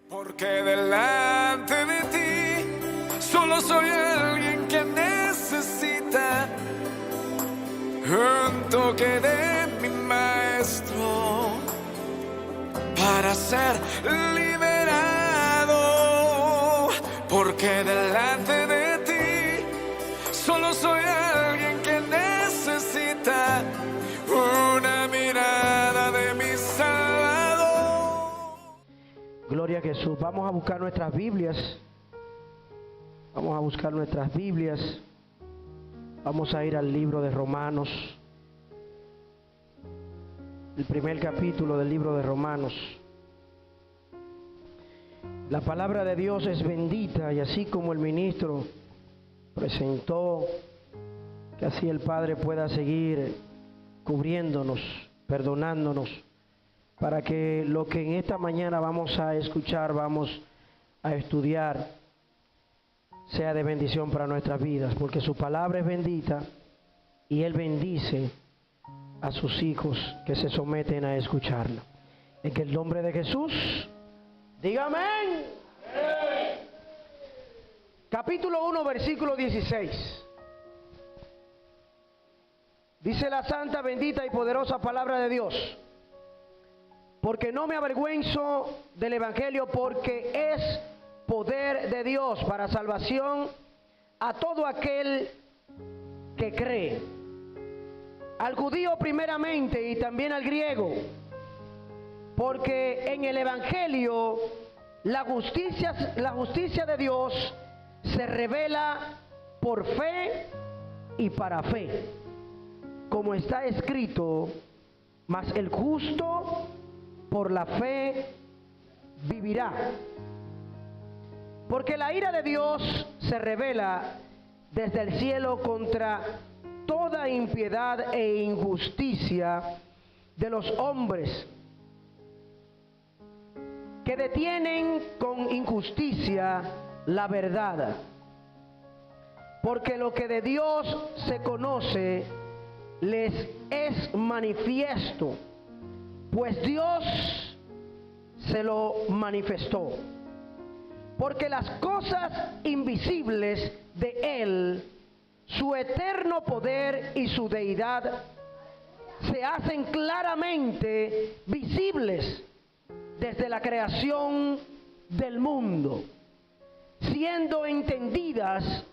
Porque delante de ti solo soy alguien que necesita un toque de mi maestro para ser liberado. Porque delante de ti solo soy alguien que necesita una mirada de mi Salvador. Gloria a Jesús. Vamos a buscar nuestras Biblias. Vamos a ir al libro de Romanos. El primer capítulo del libro de Romanos. La palabra de Dios es bendita, y así como el ministro presentó, que así el Padre pueda seguir cubriéndonos, perdonándonos, para que lo que en esta mañana vamos a escuchar, vamos a estudiar, sea de bendición para nuestras vidas, porque su palabra es bendita y Él bendice a sus hijos que se someten a escucharla. En el nombre de Jesús, diga amén. Capítulo 1, versículo 16. Dice la santa, bendita y poderosa palabra de Dios: porque no me avergüenzo del Evangelio, porque es poder de Dios para salvación a todo aquel que cree, al judío primeramente y también al griego, porque en el Evangelio la justicia de Dios se revela por fe y para fe, como está escrito: mas el justo por la fe vivirá. Porque la ira de Dios se revela desde el cielo contra toda impiedad e injusticia de los hombres, que detienen con injusticia la verdad. Porque lo que de Dios se conoce les es manifiesto, pues Dios se lo manifestó. Porque las cosas invisibles de Él, su eterno poder y su deidad, se hacen claramente visibles desde la creación del mundo, siendo entendidas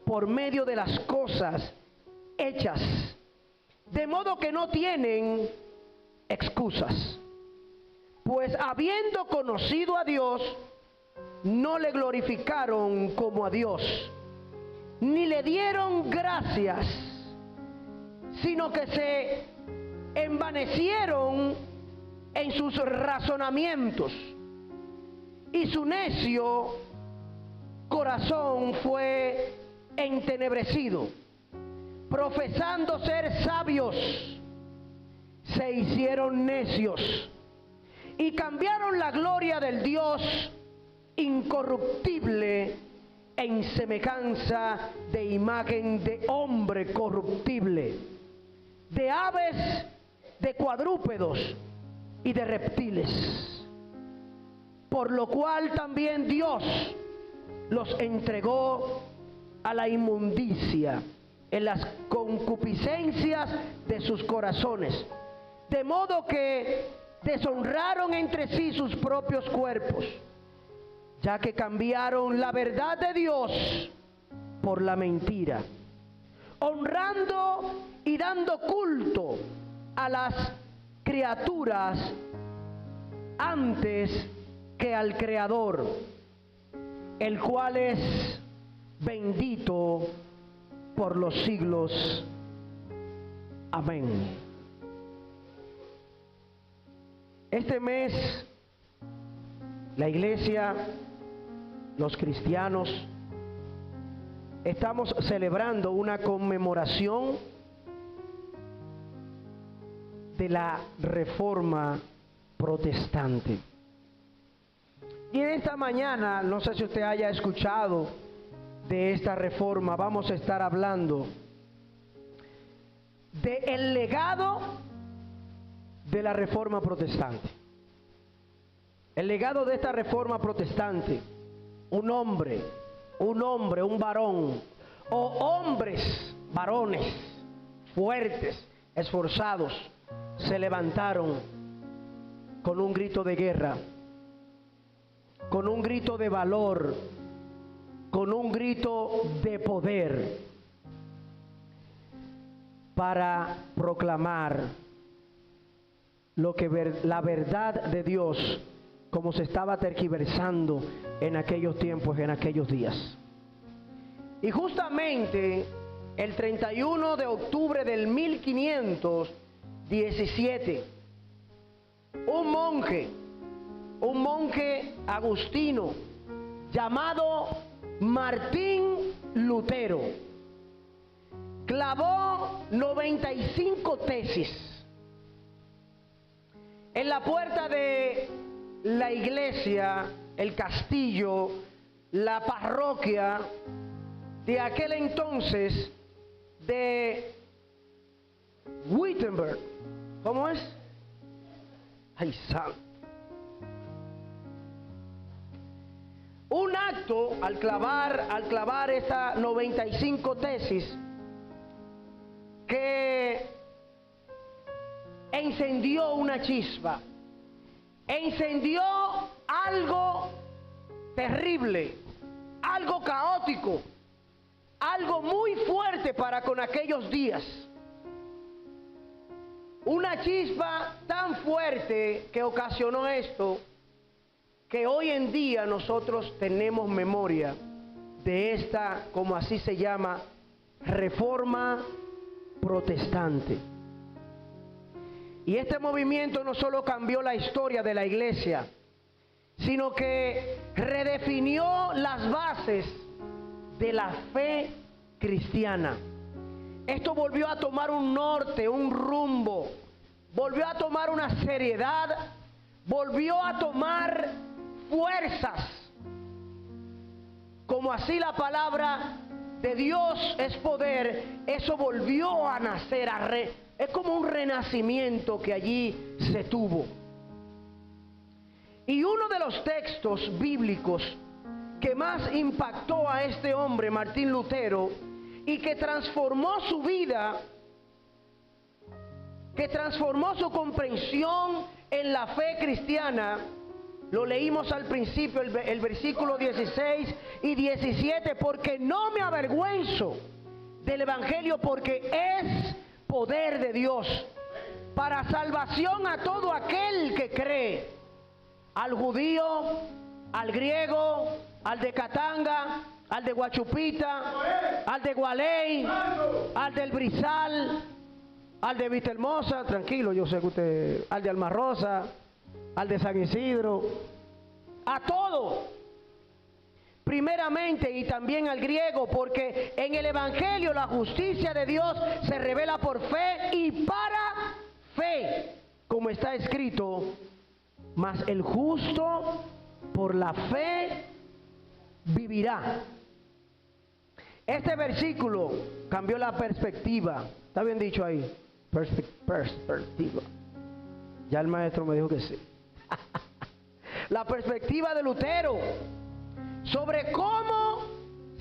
por medio de las cosas hechas, de modo que no tienen excusas. Pues habiendo conocido a Dios, no le glorificaron como a Dios, ni le dieron gracias, sino que se envanecieron en sus razonamientos, y su necio corazón fue entenebrecido. Profesando ser sabios, se hicieron necios, y cambiaron la gloria del Dios incorruptible en semejanza de imagen de hombre corruptible, de aves, de cuadrúpedos y de reptiles. Por lo cual también Dios los entregó a la inmundicia en las concupiscencias de sus corazones, de modo que deshonraron entre sí sus propios cuerpos, ya que cambiaron la verdad de Dios por la mentira, honrando y dando culto a las criaturas antes que al Creador, el cual es bendito por los siglos. Amén. Este mes, la iglesia, los cristianos, estamos celebrando una conmemoración de la Reforma Protestante. Y en esta mañana, no sé si usted haya escuchado de esta reforma, vamos a estar hablando del legado de la Reforma Protestante. El legado de esta reforma protestante, un hombre, un varón, o hombres, varones, fuertes, esforzados, se levantaron con un grito de guerra, con un grito de valor, con un grito de poder, para proclamar la verdad de Dios, como se estaba tergiversando en aquellos tiempos, en aquellos días. Y justamente el 31 de octubre del 1517, un monje agustino llamado Martín Lutero clavó 95 tesis en la puerta de la iglesia, el castillo, la parroquia de aquel entonces de Wittenberg. ¿Cómo es? Ay, santo. Un acto al clavar estas 95 tesis que encendió una chispa, encendió algo terrible, algo caótico, algo muy fuerte para con aquellos días. Una chispa tan fuerte que ocasionó esto, que hoy en día nosotros tenemos memoria de esta, como así se llama, reforma protestante. Y este movimiento no solo cambió la historia de la iglesia, sino que redefinió las bases de la fe cristiana. Esto volvió a tomar un norte, un rumbo, volvió a tomar una seriedad, volvió a tomar fuerzas. Como así la palabra de Dios es poder, eso volvió a nacer, es como un renacimiento que allí se tuvo. Y uno de los textos bíblicos que más impactó a este hombre, Martín Lutero, y que transformó su vida, que transformó su comprensión en la fe cristiana, lo leímos al principio, el versículo 16 y 17, porque no me avergüenzo del Evangelio, porque es poder de Dios para salvación a todo aquel que cree, al judío, al griego, al de Katanga, al de Guachupita, al de Gualey, al del Brizal, al de Vistahermosa, tranquilo, yo sé que usted, al de Almarrosa, al de San Isidro, a todo, primeramente, y también al griego, porque en el Evangelio la justicia de Dios se revela por fe y para fe, como está escrito, mas el justo por la fe vivirá. Este versículo cambió la perspectiva. ¿Está bien dicho ahí? Perspectiva. Ya el maestro me dijo que sí. La perspectiva de Lutero sobre cómo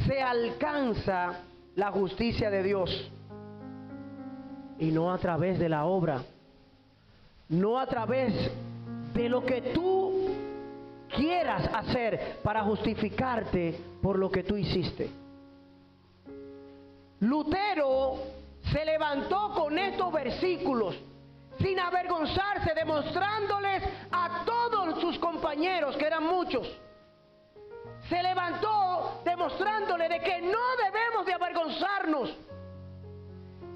se alcanza la justicia de Dios. Y no a través de la obra, no a través de lo que tú quieras hacer para justificarte por lo que tú hiciste. Lutero se levantó con estos versículos sin avergonzarse, demostrándoles a todos sus compañeros, que eran muchos, se levantó demostrándole de que no debemos de avergonzarnos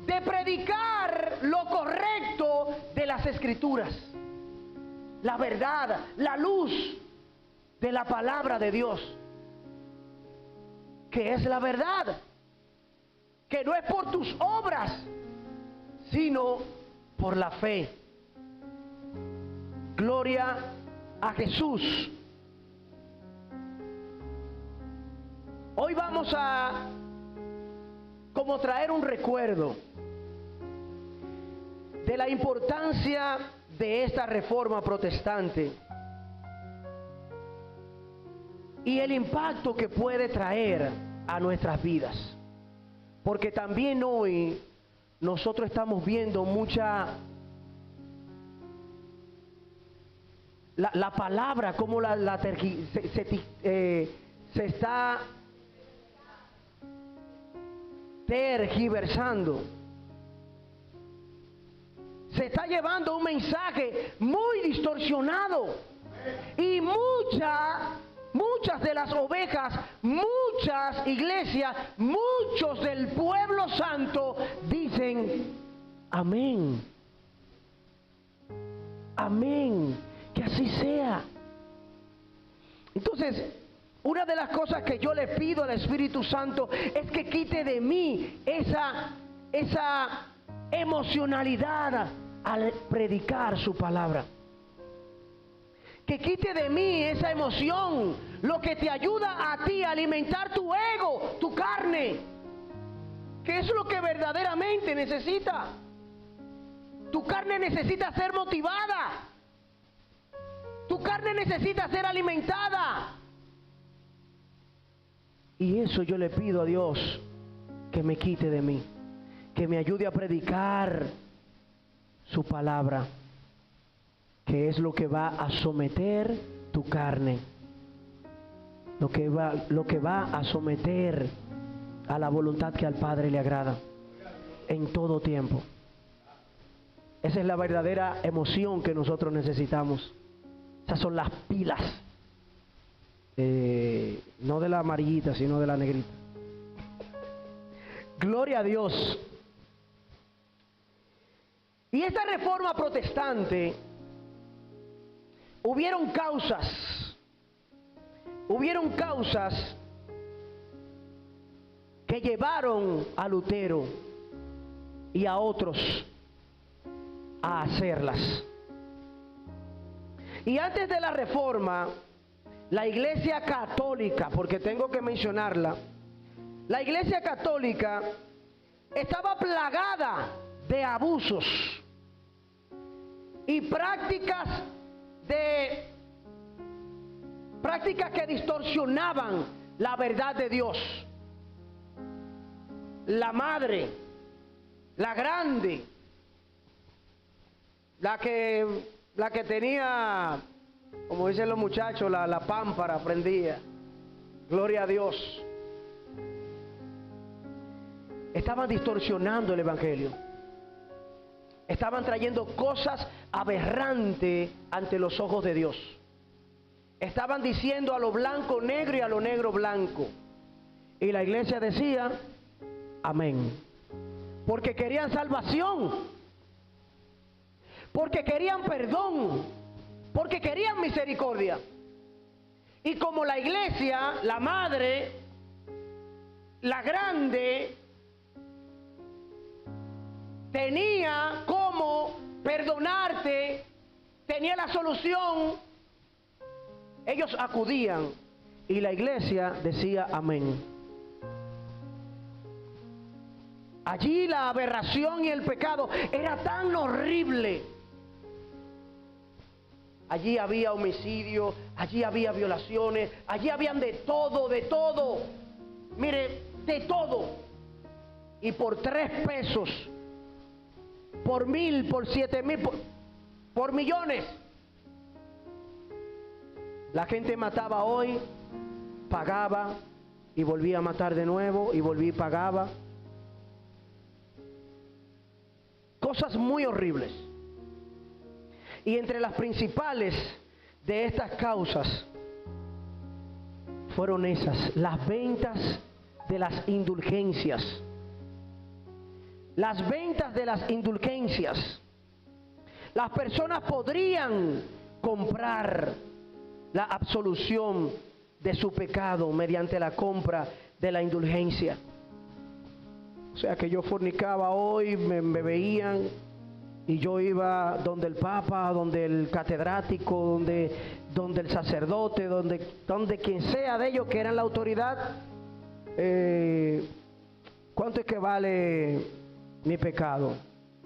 de predicar lo correcto de las Escrituras, la verdad, la luz de la palabra de Dios, que es la verdad, que no es por tus obras, sino por la fe. Gloria a Jesús. Hoy vamos a como traer un recuerdo de la importancia de esta reforma protestante y el impacto que puede traer a nuestras vidas. Porque también hoy nosotros estamos viendo mucha... La palabra, como se está tergiversando. Se está llevando un mensaje muy distorsionado. Y muchas de las ovejas, muchas iglesias, muchos del pueblo santo dicen amén. Amén. Que así sea. Entonces, una de las cosas que yo le pido al Espíritu Santo es que quite de mí esa emocionalidad al predicar su palabra. Que quite de mí esa emoción, lo que te ayuda a ti a alimentar tu ego, tu carne, que es lo que verdaderamente necesita. Tu carne necesita ser motivada. Tu carne necesita ser alimentada. Y eso yo le pido a Dios que me quite de mí, que me ayude a predicar su palabra, que es lo que va a someter tu carne, lo que va a someter a la voluntad que al Padre le agrada en todo tiempo. Esa es la verdadera emoción que nosotros necesitamos. Esas son las pilas, no de la amarillita, sino de la negrita. Gloria a Dios. Y esta reforma protestante, hubieron causas que llevaron a Lutero y a otros a hacerlas. Y antes de la reforma, la Iglesia Católica, porque tengo que mencionarla, la Iglesia Católica estaba plagada de abusos y prácticas que distorsionaban la verdad de Dios. La madre, la grande, la que tenía, como dicen los muchachos, la pámpara prendía. Gloria a Dios. Estaban distorsionando el evangelio. Estaban trayendo cosas aberrantes ante los ojos de Dios. Estaban diciendo a lo blanco negro y a lo negro blanco. Y la iglesia decía amén. Porque querían salvación. Porque querían perdón, porque querían misericordia. Y como la iglesia, la madre, la grande, tenía cómo perdonarte, tenía la solución, ellos acudían y la iglesia decía amén. Allí la aberración y el pecado era tan horrible. Allí había homicidio, allí había violaciones, allí habían de todo, de todo. Mire, de todo. Y por 3 pesos, por 1000, por 7000, por millones. La gente mataba hoy, pagaba y volvía a matar de nuevo y volvía y pagaba. Cosas muy horribles. Y entre las principales de estas causas fueron esas, las ventas de las indulgencias. Las ventas de las indulgencias. Las personas podrían comprar la absolución de su pecado mediante la compra de la indulgencia. O sea que yo fornicaba hoy, me veían y yo iba donde el Papa, donde el catedrático, donde el sacerdote, donde quien sea de ellos que eran la autoridad. ¿Cuánto es que vale mi pecado?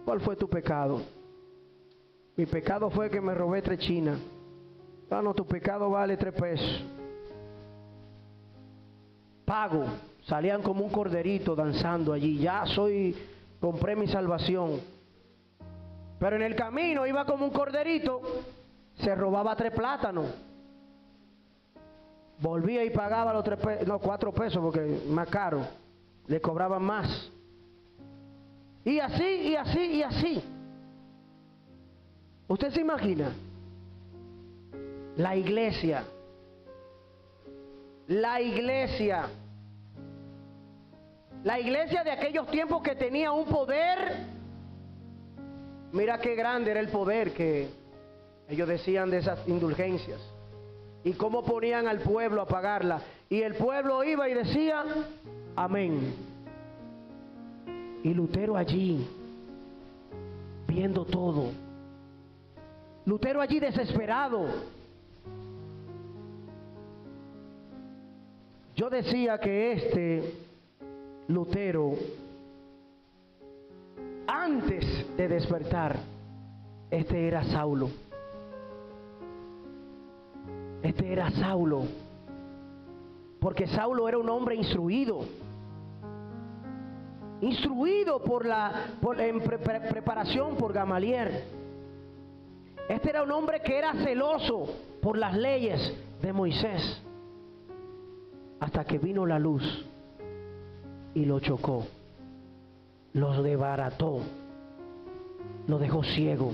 ¿Cuál fue tu pecado? Mi pecado fue que me robé 3 chinas. No, tu pecado vale 3 pesos. pago. Salían como un corderito danzando allí. Ya compré mi salvación. Pero en el camino iba como un corderito, se robaba 3 plátanos. Volvía y pagaba los 4 pesos porque más caro. Le cobraban más. Y así, y así, y así. ¿Usted se imagina? La iglesia. La iglesia de aquellos tiempos que tenía un poder. Mira qué grande era el poder que ellos decían de esas indulgencias. Y cómo ponían al pueblo a pagarla. Y el pueblo iba y decía, amén. Y Lutero allí, viendo todo. Lutero allí desesperado. Yo decía que Lutero, antes de despertar, era Saulo. Era Saulo. Porque Saulo era un hombre instruido. Instruido en preparación por Gamaliel. Era un hombre que era celoso por las leyes de Moisés. Hasta que vino la luz y lo chocó, lo desbarató, lo dejó ciego.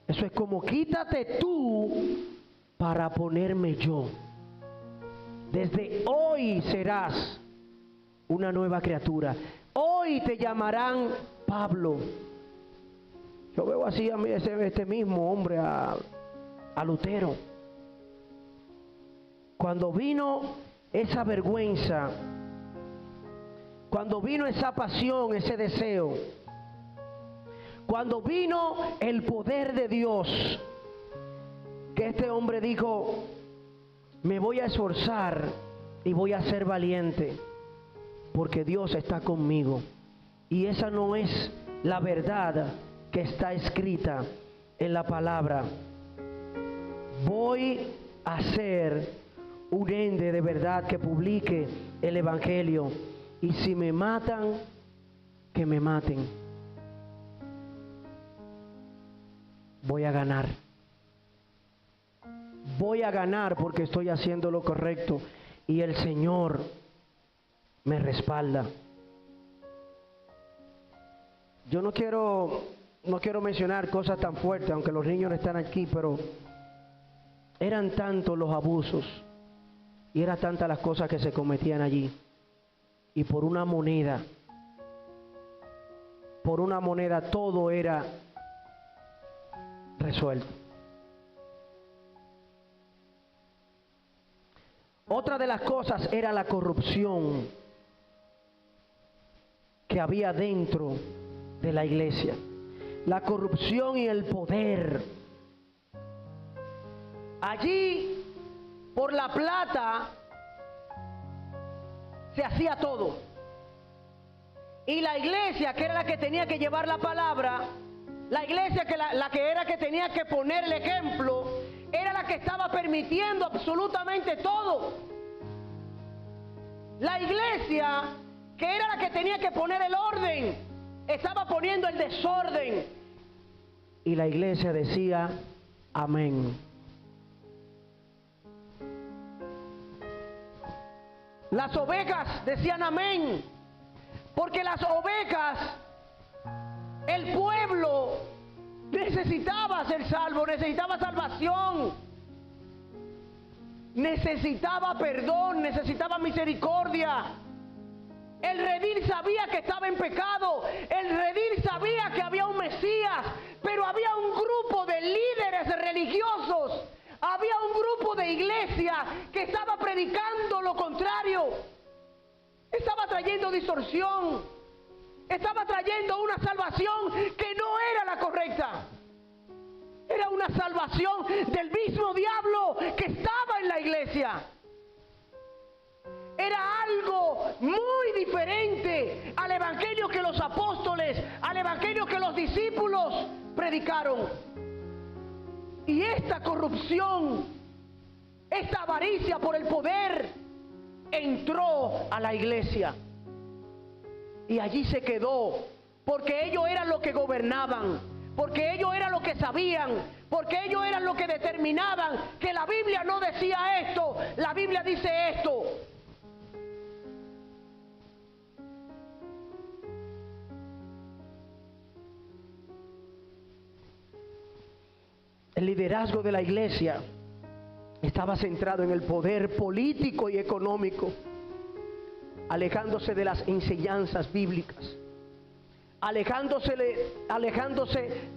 Eso es como quítate tú para ponerme yo. Desde hoy serás una nueva criatura. Hoy te llamarán Pablo. Yo veo así a mí, este mismo hombre, a Lutero. Cuando vino esa vergüenza, cuando vino esa pasión, ese deseo, cuando vino el poder de Dios, que este hombre dijo, me voy a esforzar y voy a ser valiente, porque Dios está conmigo. Y esa no es la verdad que está escrita en la palabra. Voy a ser un ente de verdad que publique el evangelio. Y si me matan, que me maten. Voy a ganar. Voy a ganar porque estoy haciendo lo correcto. Y el Señor me respalda. Yo no quiero mencionar cosas tan fuertes, aunque los niños están aquí, pero eran tantos los abusos. Y eran tantas las cosas que se cometían allí. Y por una moneda todo era resuelto. Otra de las cosas era la corrupción que había dentro de la iglesia. La corrupción y el poder. Allí, por la plata, se hacía todo. Y la iglesia, que era la que tenía que llevar la palabra, la iglesia que tenía que poner el ejemplo, era la que estaba permitiendo absolutamente todo. La iglesia, que era la que tenía que poner el orden, estaba poniendo el desorden. Y la iglesia decía, amén. Las ovejas decían amén, porque las ovejas, el pueblo necesitaba ser salvo, necesitaba salvación, necesitaba perdón, necesitaba misericordia. El redil sabía que estaba en pecado, el redil sabía que había un Mesías, pero había un grupo de líderes religiosos, había un grupo de iglesia que estaba predicando lo contrario, estaba trayendo distorsión, estaba trayendo una salvación que no era la correcta. Era una salvación del mismo diablo que estaba en la iglesia. Era algo muy diferente al evangelio que los apóstoles, al evangelio que los discípulos predicaron. Y esta corrupción, esta avaricia por el poder, entró a la iglesia y allí se quedó, porque ellos eran los que gobernaban, porque ellos eran los que sabían, porque ellos eran los que determinaban que la Biblia no decía esto, la Biblia dice esto. El liderazgo de la iglesia estaba centrado en el poder político y económico, alejándose de las enseñanzas bíblicas, alejándose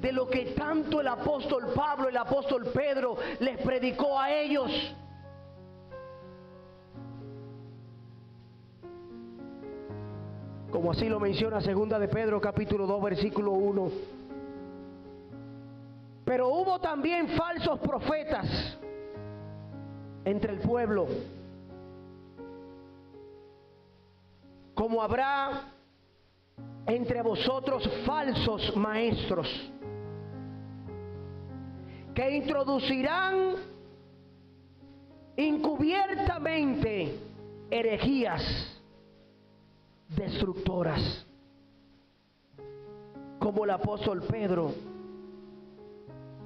de lo que tanto el apóstol Pablo, el apóstol Pedro les predicó a ellos. Como así lo menciona 2 de Pedro capítulo 2 versículo 1. Pero hubo también falsos profetas entre el pueblo, como habrá entre vosotros falsos maestros, que introducirán encubiertamente herejías destructoras, como el apóstol Pedro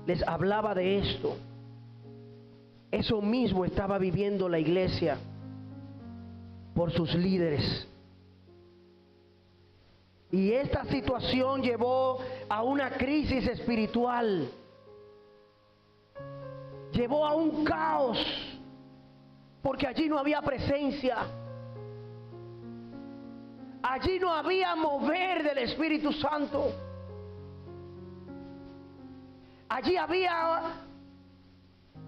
les hablaba de esto. Eso mismo estaba viviendo la iglesia por sus líderes. Y esta situación llevó a una crisis espiritual, llevó a un caos, porque allí no había presencia, allí no había mover del Espíritu Santo, allí había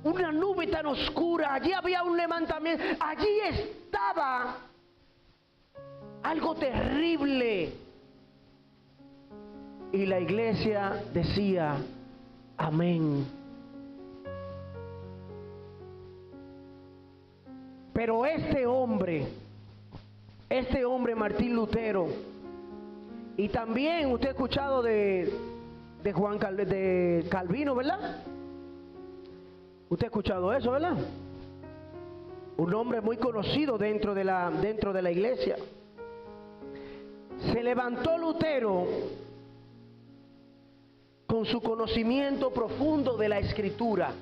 una nube tan oscura, allí había un levantamiento, allí estaba algo terrible. Y la iglesia decía amén. Pero este hombre Martín Lutero, y también usted ha escuchado de Calvino, ¿verdad? Usted ha escuchado eso, ¿verdad? Un hombre muy conocido dentro de la iglesia. Se levantó Lutero con su conocimiento profundo de la Escritura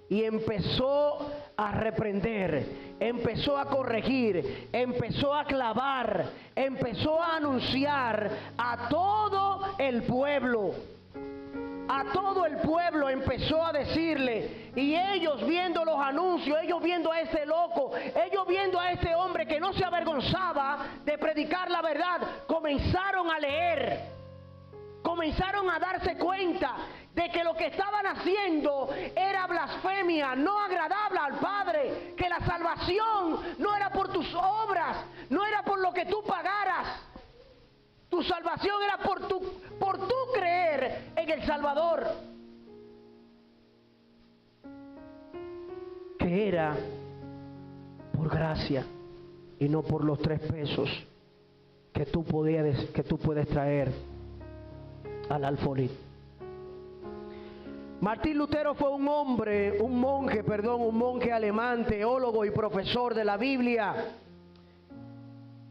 y empezó a reprender, empezó a corregir, empezó a clavar, empezó a anunciar a todo el pueblo. A todo el pueblo empezó a decirle, y ellos viendo los anuncios, ellos viendo a este loco, ellos viendo a este hombre que no se avergonzaba de predicar la verdad, comenzaron a leer, comenzaron a darse cuenta de que lo que estaban haciendo era blasfemia, no agradable al Padre, que la salvación no era por tus obras, no era por lo que tú pagaras. Tu salvación era por tu creer en el Salvador, que era por gracia y no por los 3 pesos que tú puedes traer al alfolí. Martín Lutero fue un monje alemán, teólogo y profesor de la Biblia,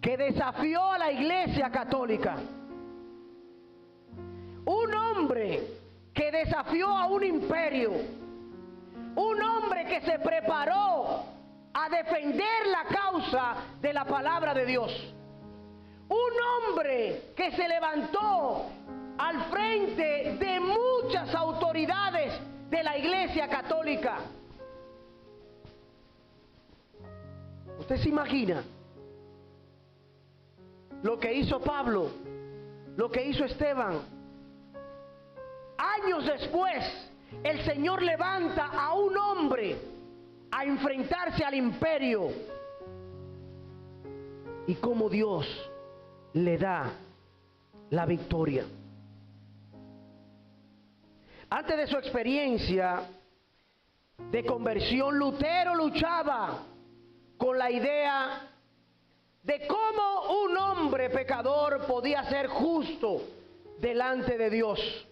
que desafió a la Iglesia Católica. Un hombre que desafió a un imperio. Un hombre que se preparó a defender la causa de la palabra de Dios. Un hombre que se levantó al frente de muchas autoridades de la Iglesia Católica. ¿Usted se imagina lo que hizo Pablo, lo que hizo Esteban? Años después, el Señor levanta a un hombre a enfrentarse al imperio. Y cómo Dios le da la victoria. Antes de su experiencia de conversión, Lutero luchaba con la idea de cómo un hombre pecador podía ser justo delante de Dios.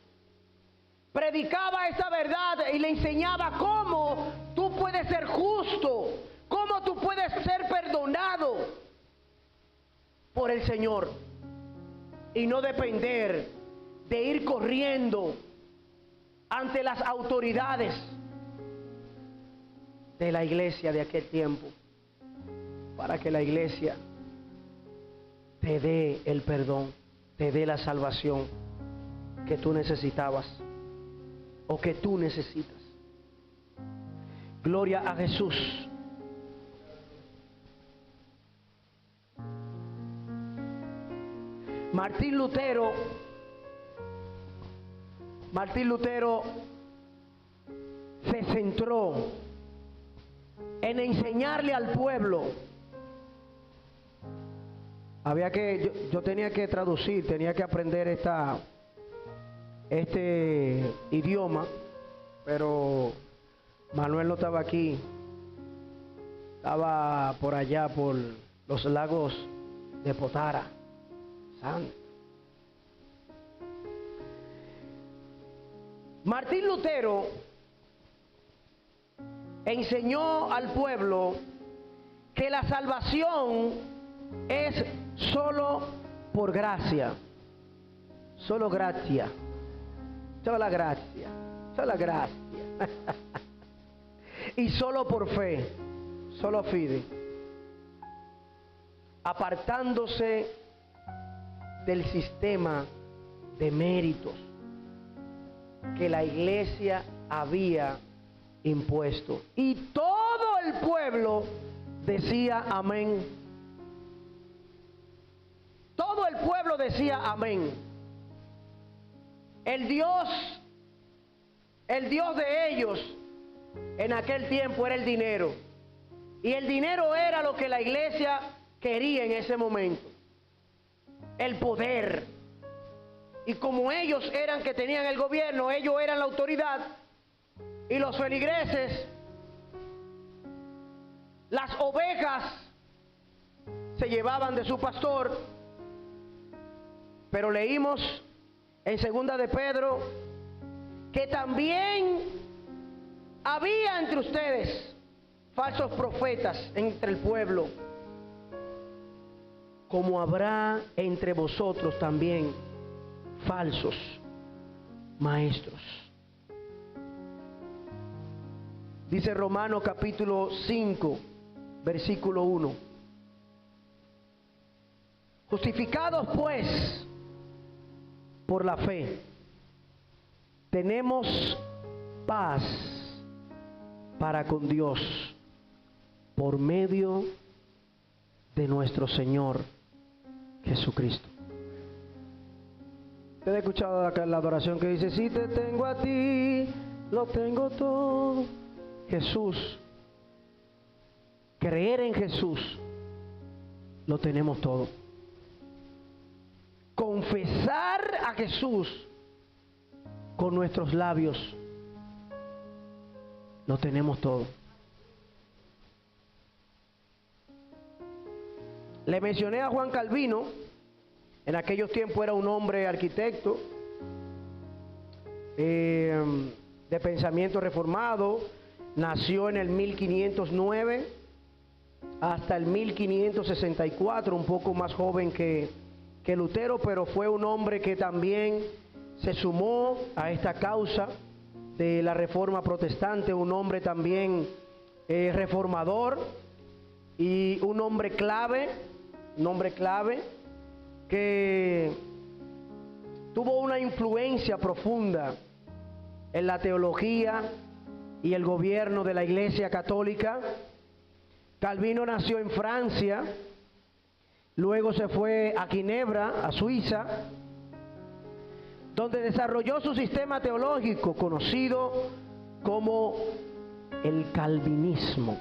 Predicaba esta verdad y le enseñaba cómo tú puedes ser justo, cómo tú puedes ser perdonado estimulado por el Señor y no depender de ir corriendo ante las autoridades de la iglesia de aquel tiempo para que la iglesia te dé el perdón, te dé la salvación que tú necesitabas o que tú necesitas. Gloria a Jesús. Martín Lutero se centró en enseñarle al pueblo. Yo tenía que traducir, tenía que aprender este idioma, pero Manuel no estaba aquí, estaba por allá por los lagos de Potara. Santo. Martín Lutero enseñó al pueblo que la salvación es solo por gracia, solo gracia, sola gracia, sola gracia, y solo por fe, solo fide, apartándose del sistema de méritos que la iglesia había impuesto. Y todo el pueblo decía amén. Todo el pueblo decía amén. El Dios de ellos en aquel tiempo era el dinero. Y el dinero era lo que la iglesia quería en ese momento. El poder. Y como ellos eran que tenían el gobierno, ellos eran la autoridad, y los feligreses, las ovejas se llevaban de su pastor. Pero leímos en segunda de Pedro que también había entre ustedes falsos profetas entre el pueblo, como habrá entre vosotros también falsos maestros. Dice Romanos capítulo 5, versículo 1. Justificados pues por la fe, tenemos paz para con Dios por medio de nuestro Señor Jesucristo. ¿Usted ha escuchado la adoración que dice: si te tengo a ti, lo tengo todo? Jesús, creer en Jesús, lo tenemos todo. Confesar a Jesús con nuestros labios, lo tenemos todo. Le mencioné a Juan Calvino. En aquellos tiempos era un hombre arquitecto, de pensamiento reformado. Nació en el 1509 hasta el 1564, un poco más joven que Lutero, pero fue un hombre que también se sumó a esta causa de la reforma protestante, un hombre también reformador y un hombre clave que tuvo una influencia profunda en la teología y el gobierno de la Iglesia Católica. Calvino nació en Francia, luego se fue a Ginebra, a Suiza, donde desarrolló su sistema teológico conocido como el calvinismo.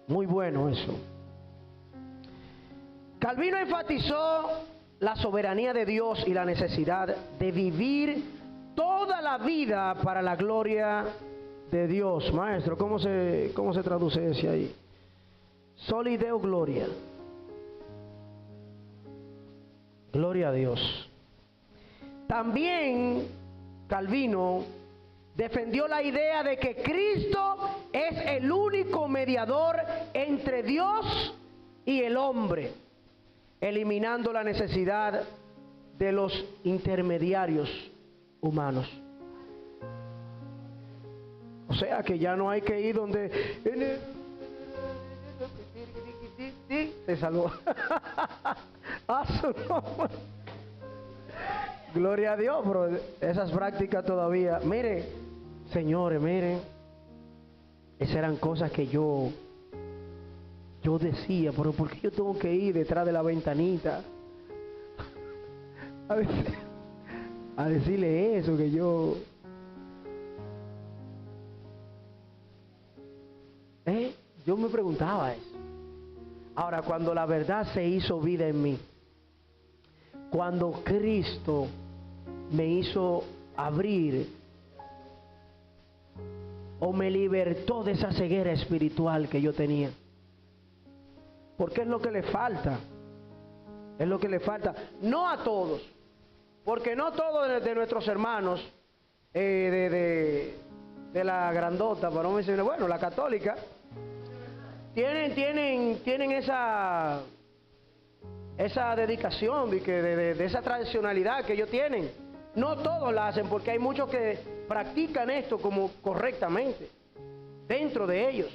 Muy bueno eso. Calvino enfatizó la soberanía de Dios y la necesidad de vivir toda la vida para la gloria de Dios. Maestro, ¿cómo se traduce ese ahí? Soli Deo Gloria. Gloria a Dios. También Calvino defendió la idea de que Cristo es el único mediador entre Dios y el hombre, eliminando la necesidad de los intermediarios humanos. O sea que ya no hay que ir donde se salvó. A su nombre. Gloria a Dios, pero esas prácticas todavía. Mire, señores, miren, esas eran cosas que yo decía, pero ¿por qué yo tengo que ir detrás de la ventanita a decirle eso que yo... Yo me preguntaba eso. Ahora, cuando la verdad se hizo vida en mí, cuando Cristo me hizo abrir o me libertó de esa ceguera espiritual que yo tenía, porque es lo que le falta, es lo que le falta, no a todos, porque no todos de nuestros hermanos de la grandota, para no decirle, bueno, la católica, tienen esa dedicación, de esa tradicionalidad que ellos tienen. No todos la hacen, porque hay muchos que practican esto como correctamente dentro de ellos,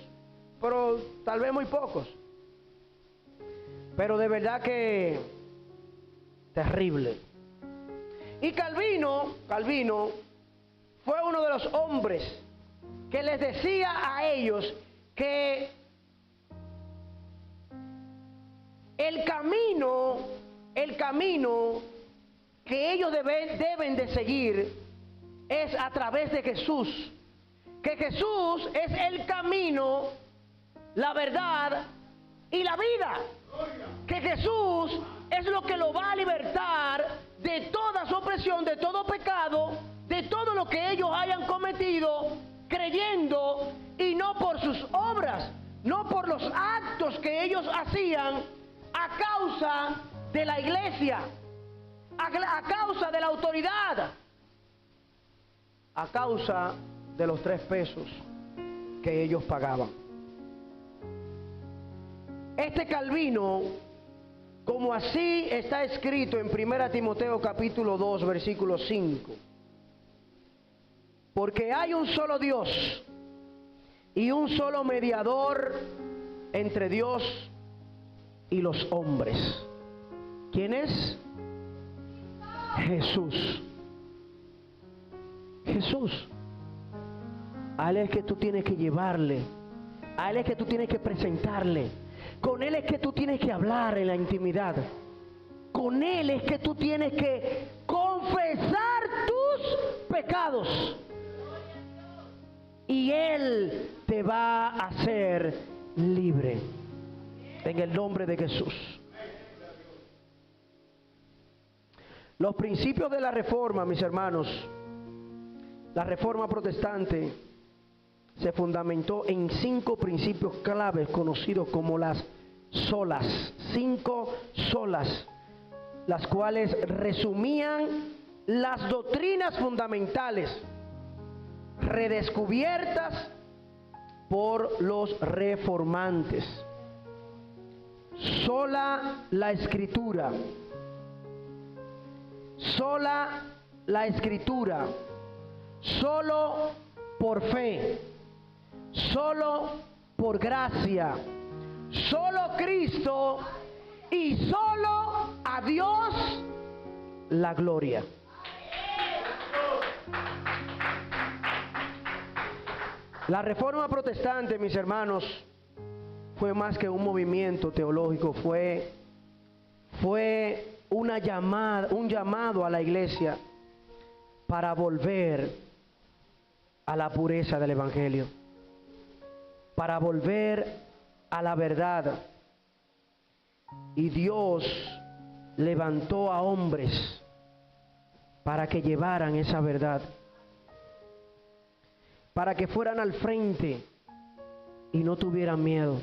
pero tal vez muy pocos. Pero de verdad que terrible. Y Calvino fue uno de los hombres que les decía a ellos que el camino que ellos deben de seguir es a través de Jesús. Que Jesús es el camino, la verdad y la vida. Que Jesús es lo que lo va a libertar de toda su opresión, de todo pecado, de todo lo que ellos hayan cometido, creyendo, y no por sus obras, no por los actos que ellos hacían a causa de la iglesia, a causa de la autoridad, a causa de los 3 pesos que ellos pagaban. Este Calvino, como así está escrito en 1 Timoteo capítulo 2 versículo 5, porque hay un solo Dios y un solo mediador entre Dios y los hombres. ¿Quién es? Jesús. Jesús. A Él es que tú tienes que llevarle, a Él es que tú tienes que presentarle, con Él es que tú tienes que hablar en la intimidad, con Él es que tú tienes que confesar tus pecados, y Él te va a hacer libre en el nombre de Jesús. Los principios de la Reforma, mis hermanos, la Reforma protestante se fundamentó en 5 principios claves conocidos como las solas, 5 solas, las cuales resumían las doctrinas fundamentales redescubiertas por los reformantes. Sola la Escritura, sola la Escritura, solo por fe, solo por gracia, solo Cristo y solo a Dios la gloria. La Reforma protestante, mis hermanos, fue más que un movimiento teológico, fue un llamado a la iglesia para volver a la pureza del Evangelio, para volver a la verdad. Y Dios levantó a hombres para que llevaran esa verdad, para que fueran al frente y no tuvieran miedo.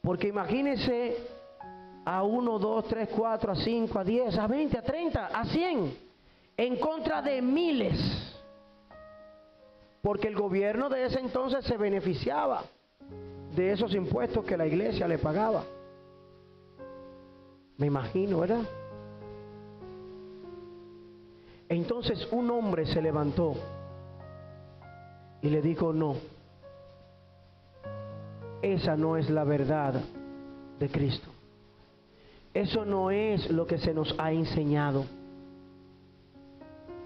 Porque imagínense a 1, 2, 3, 4, a 5, a 10, a 20, a 30, a 100, en contra de miles. Porque el gobierno de ese entonces se beneficiaba de esos impuestos que la iglesia le pagaba. Me imagino, ¿verdad? Entonces un hombre se levantó y le dijo: no, esa no es la verdad de Cristo. Eso no es lo que se nos ha enseñado.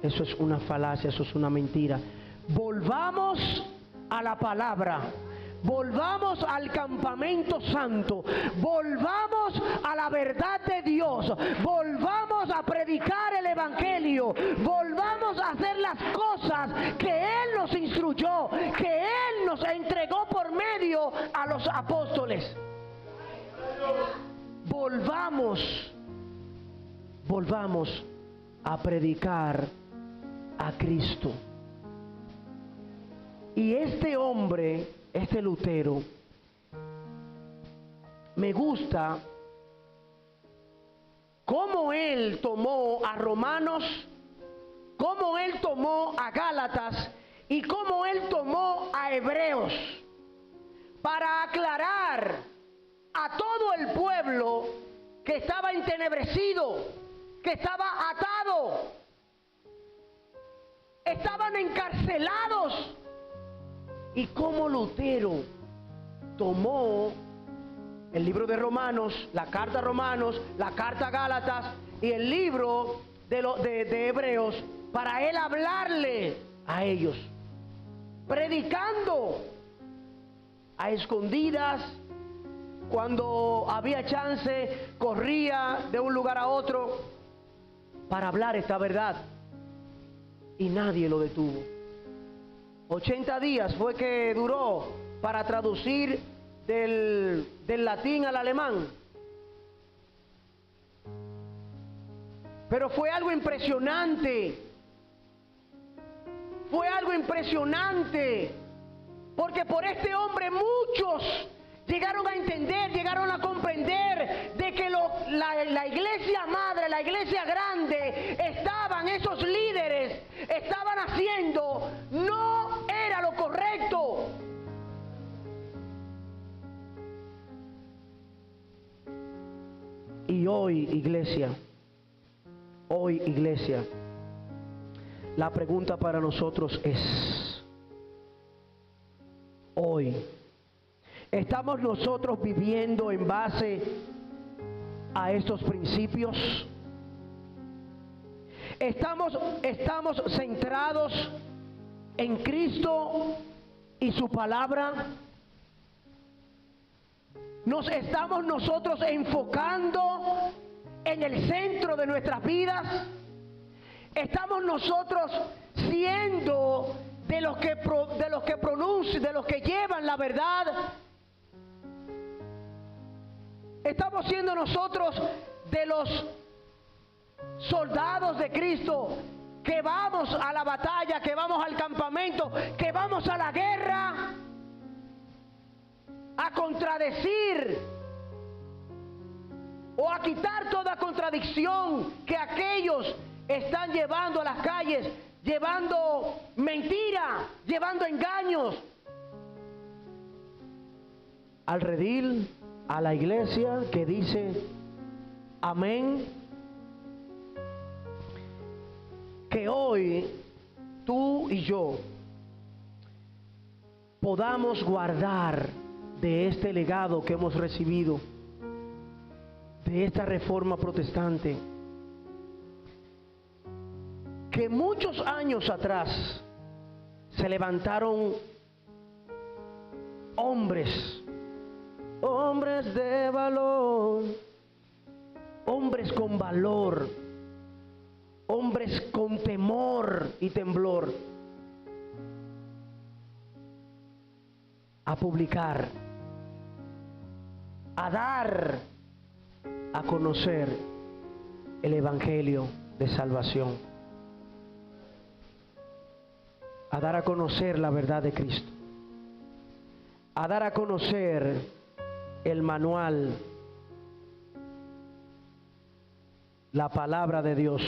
Eso es una falacia, eso es una mentira. Volvamos a la palabra. Volvamos al campamento santo, volvamos a la verdad de Dios, volvamos a predicar el evangelio, volvamos a hacer las cosas que Él nos instruyó, que Él nos entregó por medio a los apóstoles. Volvamos a predicar a Cristo. Y este hombre, este Lutero, me gusta cómo él tomó a Romanos, cómo él tomó a Gálatas y cómo él tomó a Hebreos para aclarar a todo el pueblo que estaba entenebrecido, que estaba atado, estaban encarcelados. Y cómo Lutero tomó el libro de Romanos, la carta a Romanos, la carta a Gálatas y el libro de Hebreos para él hablarle a ellos, predicando a escondidas. Cuando había chance, corría de un lugar a otro para hablar esta verdad, y nadie lo detuvo. 80 días fue que duró para traducir del latín al alemán. Pero fue algo impresionante. Fue algo impresionante. Porque por este hombre muchos llegaron a entender, llegaron a comprender de que la iglesia madre, la iglesia grande, esos líderes estaban haciendo, no era lo correcto. Y hoy, iglesia, la pregunta para nosotros es: hoy, ¿estamos nosotros viviendo en base a estos principios? ¿Estamos centrados en Cristo y su palabra? ¿Nos estamos nosotros enfocando en el centro de nuestras vidas? ¿Estamos nosotros siendo de los que pronuncian, de los que llevan la verdad? ¿Estamos siendo nosotros de los soldados de Cristo que vamos a la batalla, que vamos al campamento, que vamos a la guerra a contradecir o a quitar toda contradicción que aquellos están llevando a las calles, llevando mentira, llevando engaños al redil, a la iglesia que dice amén? Que hoy tú y yo podamos guardar de este legado que hemos recibido, de esta reforma protestante, que muchos años atrás se levantaron hombres de valor, hombres con valor, hombres con temor y temblor, a publicar, a dar a conocer el evangelio de salvación, a dar a conocer la verdad de Cristo, a dar a conocer el manual, la palabra de Dios,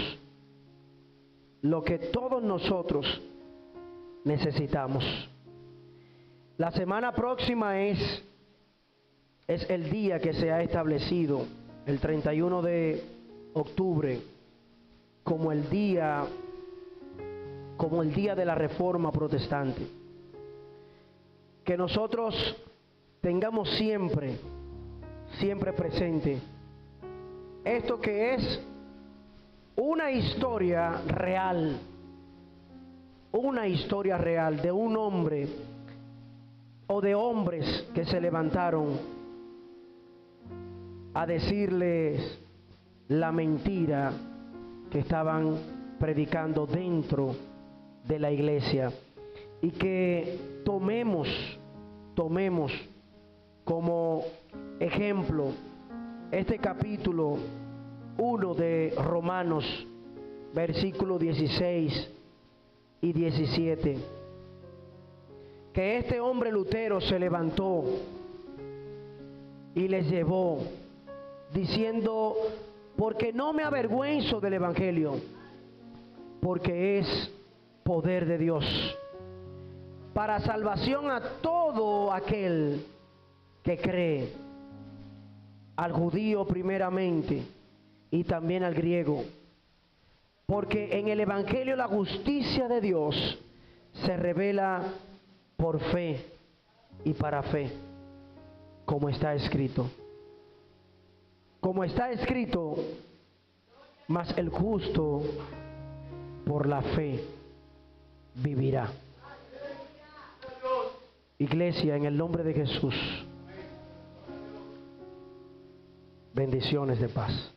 lo que todos nosotros necesitamos. La semana próxima es es el día que se ha establecido, el 31 de octubre, como el día de la Reforma Protestante. Que nosotros tengamos siempre presente esto, que es una historia real de un hombre o de hombres que se levantaron a decirles la mentira que estaban predicando dentro de la iglesia, y que tomemos como ejemplo este capítulo 1 de Romanos, versículos 16 y 17, que este hombre Lutero se levantó y les llevó diciendo: porque no me avergüenzo del evangelio, porque es poder de Dios para salvación a todo aquel que cree, al judío primeramente y también al griego, porque en el evangelio la justicia de Dios se revela por fe y para fe, como está escrito. Como está escrito, mas el justo por la fe vivirá. Iglesia, en el nombre de Jesús, bendiciones de paz.